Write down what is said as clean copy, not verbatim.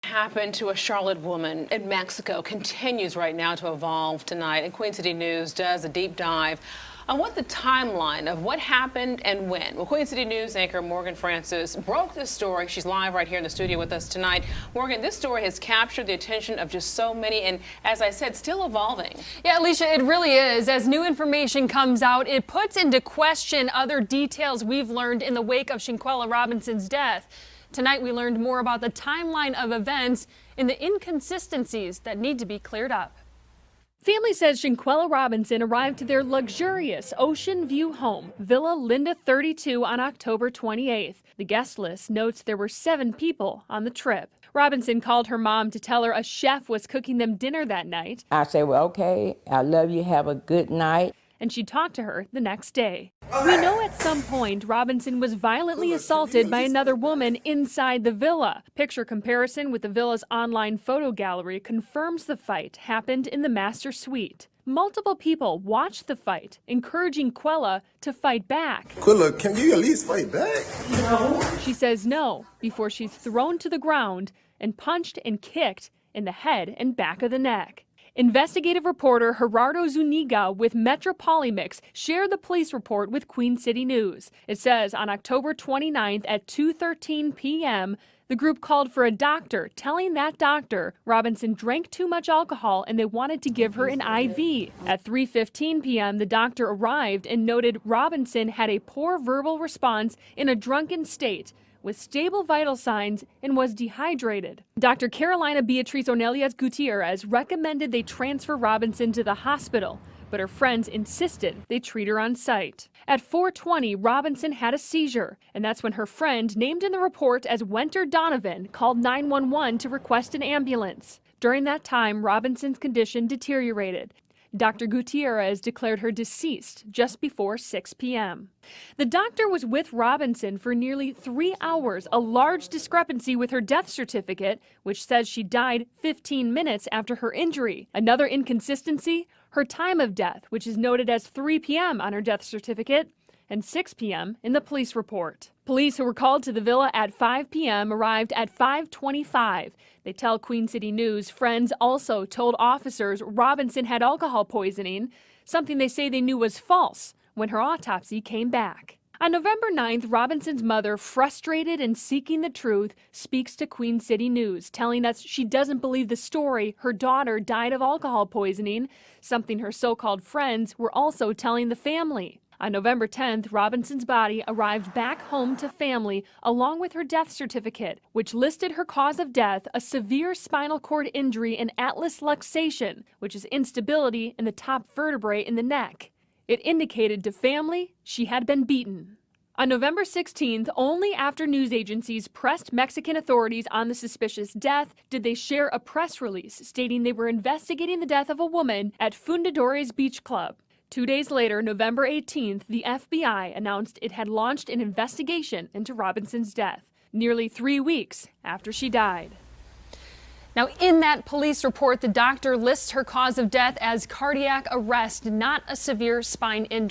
Happened to a Charlotte woman in Mexico continues right now to evolve tonight, and Queen City News does a deep dive on what the timeline of what happened and when. Well, Queen City News anchor Morgan Francis broke this story. She's live right here in the studio with us tonight. Morgan, this story has captured the attention of just so many, and as I said, still evolving. Yeah, Alicia, it really is. As new information comes out, it puts into question other details we've learned in the wake of Shanquella Robinson's death. Tonight, we learned more about the timeline of events and the inconsistencies that need to be cleared up. Family says Shanquella Robinson arrived to their luxurious ocean view home, Villa Linda 32, on October 28th. The guest list notes there were 7 people on the trip. Robinson called her mom to tell her a chef was cooking them dinner that night. I said, well, okay, I love you, have a good night. And she talked to her the next day. We know at some point Robinson was violently assaulted by another woman inside the villa. Picture comparison with the villa's online photo gallery confirms the fight happened in the master suite. Multiple people watched the fight, encouraging Quella to fight back. Quella, can you at least fight back? No. She says no before she's thrown to the ground and punched and kicked in the head and back of the neck. Investigative reporter Gerardo Zuniga with Metropolimix shared the police report with Queen City News. It says on October 29th at 2:13 p.m., the group called for a doctor, telling that doctor Robinson drank too much alcohol and they wanted to give her an IV. At 3:15 p.m., the doctor arrived and noted Robinson had a poor verbal response in a drunken state, with stable vital signs, and was dehydrated. Dr. Carolina Beatriz Ornelias Gutierrez recommended they transfer Robinson to the hospital, but her friends insisted they treat her on site. At 4:20, Robinson had a seizure, and that's when her friend, named in the report as Wenter Donovan, called 911 to request an ambulance. During that time, Robinson's condition deteriorated. Dr. Gutierrez declared her deceased just before 6 p.m. The doctor was with Robinson for nearly 3 hours, a large discrepancy with her death certificate, which says she died 15 minutes after her injury. Another inconsistency, her time of death, which is noted as 3 p.m. on her death certificate and 6 p.m. in the police report. Police who were called to the villa at 5 p.m. arrived at 5:25. They tell Queen City News friends also told officers Robinson had alcohol poisoning, something they say they knew was false when her autopsy came back. On November 9th, Robinson's mother, frustrated and seeking the truth, speaks to Queen City News, telling us she doesn't believe the story her daughter died of alcohol poisoning, something her so-called friends were also telling the family. On November 10th, Robinson's body arrived back home to family along with her death certificate, which listed her cause of death a severe spinal cord injury and atlas luxation, which is instability in the top vertebrae in the neck. It indicated to family she had been beaten. On November 16th, only after news agencies pressed Mexican authorities on the suspicious death did they share a press release stating they were investigating the death of a woman at Fundadores Beach Club. 2 days later, November 18th, the FBI announced it had launched an investigation into Robinson's death, nearly 3 weeks after she died. Now, in that police report, the doctor lists her cause of death as cardiac arrest, not a severe spine injury.